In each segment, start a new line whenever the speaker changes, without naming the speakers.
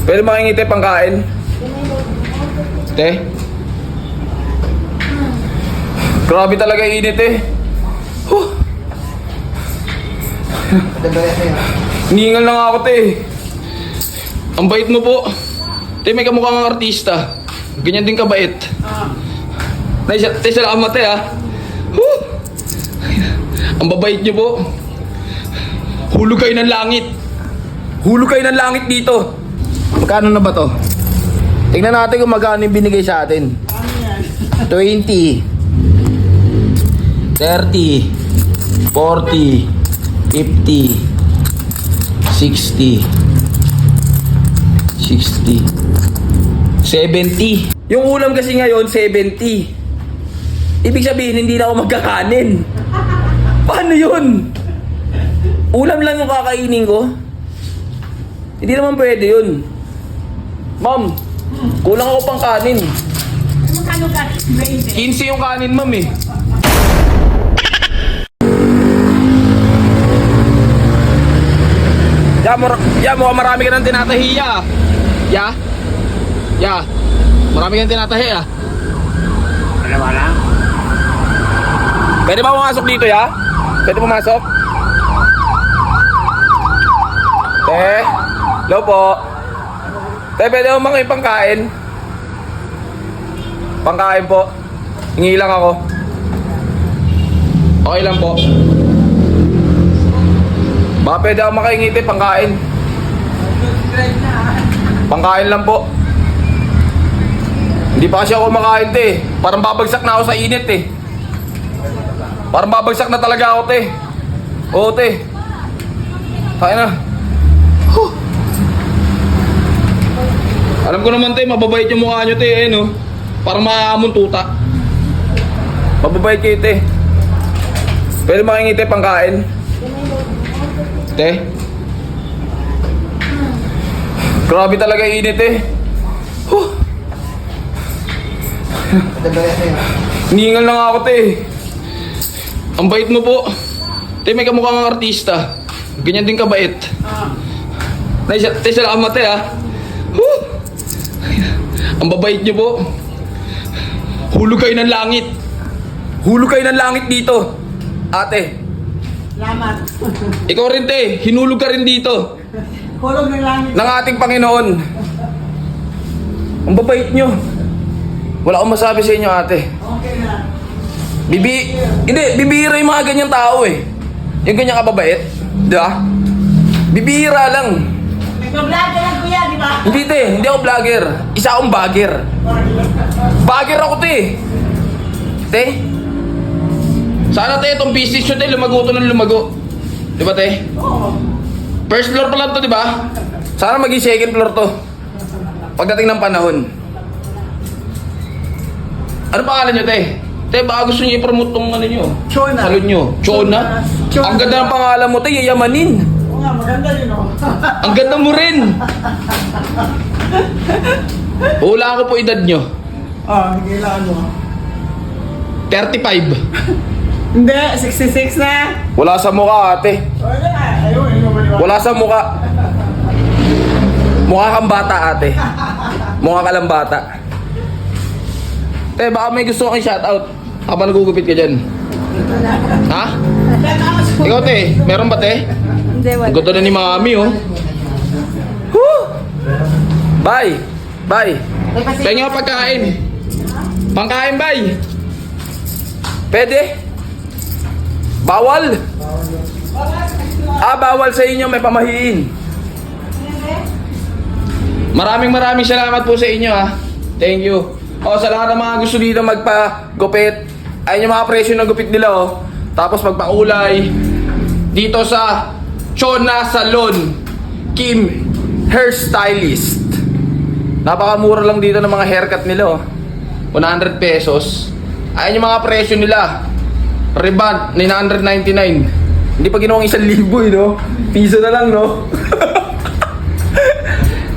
Pwede makingiti pangkain? Te? Grabe talaga init eh. Huh. Ningal na nga ako te. Ang bait mo po. Te, may kamukha kang artista. Ganyan din kabait. Te, salamat te ha. Huh. Ang babait niyo po. Hulog kayo ng langit. Hulog kayo ng langit dito. Magkano na ba to? Tingnan natin kung magkano yung binigay sa atin. 20 30 40 50 60 60 70. Yung ulam kasi ngayon 70. Ibig sabihin hindi na ako magkakanin. Paano yun? Ulam lang yung kakainin ko? Hindi naman pwede yun. Ma'am, kulang ako pang kanin.
Magkano ka?
15 yung kanin, ma'am eh. Mukhang marami ka nang tinatahiya. Ya? Marami ka nang tinatahiya.
Wala.
Pwede ba pumasok dito, ya? Pwede pumasok? Hello po. Pwede mo mga pangkain? Pangkain po. Hingi lang ako. Okay lang po. Baka pwede ako makaingiti pangkain. Pangkain lang po. Hindi pa kasi ako makain te. Parang babagsak na ako sa init eh. Parang babagsak na talaga ako te. Oo te. Kaya na. Huh. Alam ko naman te, mababait yung mukha nyo te eh no. Parang maaamon tuta. Mababait kayo te. Pwede makingiti pangkain? Te? Grabe talaga init eh. Huh. Ningal na nga ako te. Ang bait mo po. Te, may kamukha kang artista. Ganyan din kabait. Te, salamat te ha. Huh. Ang babait niyo po. Hulog kayo ng langit. Hulog kayo ng langit dito. Ate.
Salamat.
Ikaw rin te, hinulog ka rin dito.
Hulog ng langit.
Ng ating Panginoon. Ang babait nyo. Wala akong masabi sa inyo ate.
Okay na.
Hindi, bibihira yung mga ganyang tao eh. Yung ganyang kababait. Diba? Bibihira lang.
Nag-vlogger lang kuya, di ba?
Hindi te, hindi ako vlogger. Isa akong bagger. Bagger ako te. Te? Sana te, itong business nyo te, lumago to ng lumago. Di ba te?
Oo.
First floor pa lang to, di ba? Sana maging second floor to. Pagdating ng panahon. Ano pangalan nyo te? Te, baka gusto nyo i-promote tong ano nyo?
Chona.
Salon nyo. Chona?
Chona.
Ang ganda ng pangalan mo te, yayamanin.
Oo nga, maganda yun oh.
Ang ganda mo rin. Hula ko po edad nyo.
Kailangan mo.
35.
Hindi, 66 na.
Wala sa mukha ate.
Wala na, ayun maniwala.
Wala sa mukha. Mukha kang bata ate. Mukha ka lang bata. Te, baka may gusto kang shoutout habang nagugupit ka dyan. Ha? Ikaw te, meron ba te?
Hindi,
Ang ganda na ni mami oh. Woo! Bye! Bye! Kaya nga pagkain. Pangkain bye! Pwede? Bawal? Bawal sa inyo, may pamahiin. Maraming salamat po sa inyo ha. Thank you. Sa lahat ng mga gusto dito magpa-gupit, ayun yung mga presyo ng gupit nila oh. Tapos magpakulay dito sa Chona Salon Kim Hairstylist. Napakamura lang dito ng mga haircut nila oh. 100 pesos. Ayun yung mga presyo nila. Reband, 999. Hindi pa ginawang 1,000 eh, no? Piso na lang, no?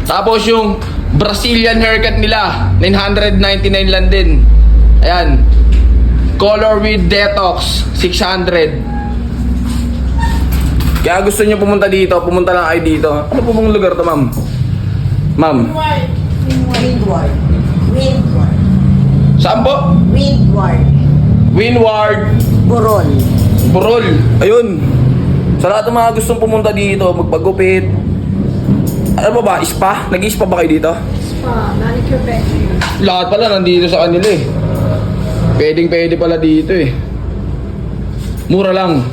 Tapos yung Brazilian haircut nila, 999 lang din. Ayan. Color with detox, 600. Kaya gusto nyo pumunta dito, pumunta lang kayo dito. Ano po bang lugar to, ma'am? Ma'am,
Windward. Windward.
saan po?
Windward.
Windward,
Burol.
Burol. Ayun. Sa lahat ng mga gustong pumunta dito, magpagupit. Ano ba ba? Spa? Nag-spa ba kayo dito?
Spa, manicure, pedicure.
Lahat pala nandito sa kanila eh. Pwede pala dito eh. Mura lang.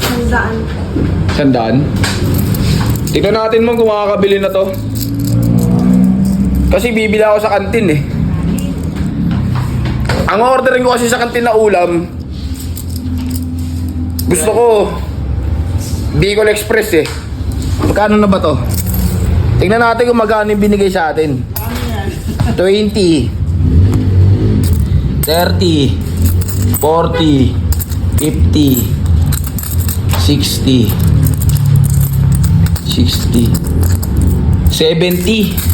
Sandaan.
Sandaan. Tignan natin mo kung makakabili na to. Kasi bibili ako sa kantin eh. Ang ordering ko kasi sa kantin na ulam, gusto ko Bicol Express eh. Magkano na ba to? Tingnan natin kung magkano yung binigay sa atin. 20 30 40 50 60 60 70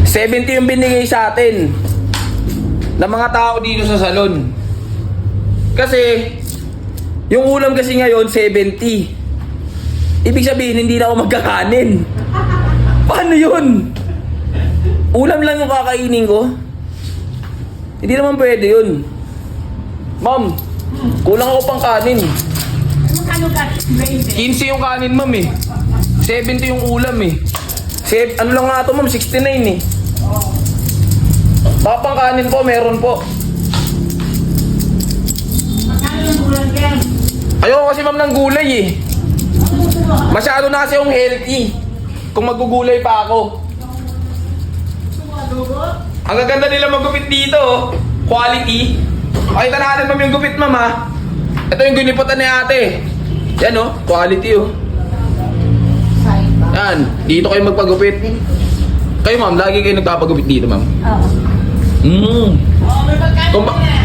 70 yung binigay sa atin ng mga tao dito sa salon. Kasi yung ulam kasi ngayon 70. Ibig sabihin hindi na ako magkakanin. Paano yun? Ulam lang yung kakainin ko? Hindi naman pwede yun. Ma'am, kulang ako pang kanin.
Magkano ka?
15 yung kanin, ma'am eh. 70 yung ulam eh. Ano lang nga ito, ma'am? 69 eh. Baka pang kanin po, meron po.
Magkano yung bulan ka?
Ayoko kasi ma'am ng gulay eh. Masyado na kasi yung healthy. Kung magugulay pa ako. Ang gaganda nila magupit dito oh. Quality. Pakita natin ma'am yung gupit ma'am ha. Ito yung guniputan ni ate. Yan oh, quality oh. Yan, dito kayo magpagupit. Kayo ma'am, lagi kayo nagpapagupit dito ma'am.
Oo.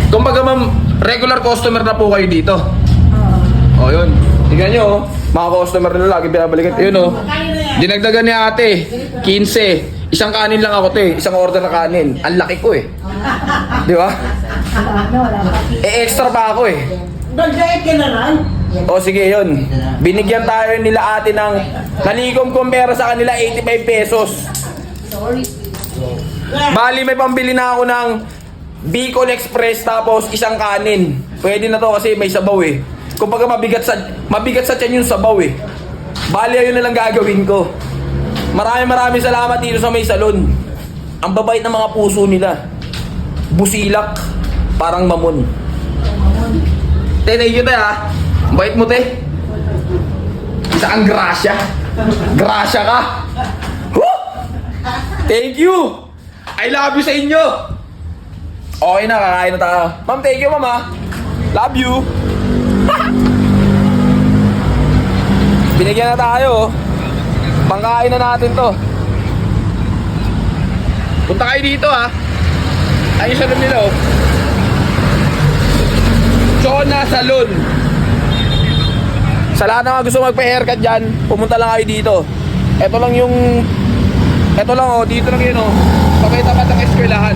Kumbaga ma'am, regular customer na po kayo dito. Oh, yun. Tingnan nyo, oh. Mga customer nila lagi pinabalikan. Yun, oh. Dinagdagan ni ate, 15. Isang kanin lang ako, te. Isang order na kanin. Ang laki ko, eh. Di ba? Extra pa ako, eh.
Nag-diet ka na lang?
O, sige, yun. Binigyan tayo nila ate ng nalikom kumpera sa kanila, 85 pesos. Bali, may pambili na ako ng Bicol Express tapos isang kanin. Pwede na to kasi may sabaw, eh. Kumbaga mabigat sa tiyan yung sabaw eh. Bali ayun na lang gagawin ko. Maraming salamat dito sa may salon. Ang babait ng mga puso nila. Busilak, parang mamon. Te, thank you te ha. Ang bait mo te. Isa kang grasya. Grasya ka. Woo! Thank you. I love you sa inyo. Okay na, kakain na tayo. Ma'am, thank you ma'am ha. Love you. Binigyan na tayo. Pangkain na natin to. Punta kayo dito ha. Ayun salon nila oh. Chona Salon. Sa lahat na gusto magpa-haircut dyan, pumunta lang kayo dito. Ito lang oh, dito lang yun oh. Tapat ng eskwelahan.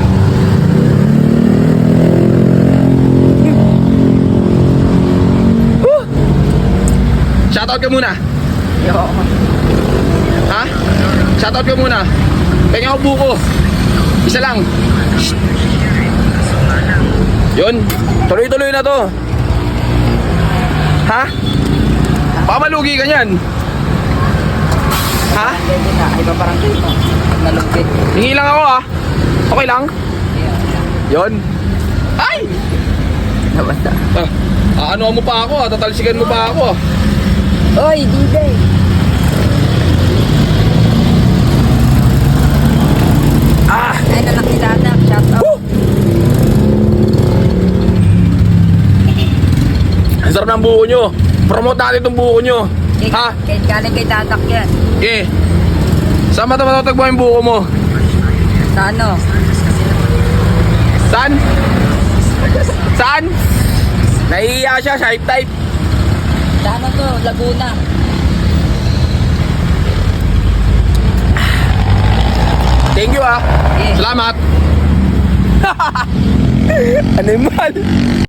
Shoutout ka muna. Ha? Shoutout ka muna. Pengen ako buko. Isa lang. Yun. Tuloy-tuloy na to. Ha? Baka malugi ka niyan. Ha?
Iba parang dito. Nalugkit.
Hingi lang ako ha. Okay lang? Yun. Ay!
Nabasa.
Ano mo pa ako ha? Tatalsikan mo pa ako ha?
Oy, DJ. Ay, nalakilala. Shout out.
Ang sarap ng buko nyo. Promote natin itong buko nyo. Ha?
Kahit galing kay Tatak yan.
Okay. Saan matatagpo yung buko mo?
Sa ano?
Saan? Saan? Nahihiya siya, sharp type.
Sa ano to? Laguna.
Thank you ah.
Yeah.
Salamat. Animal.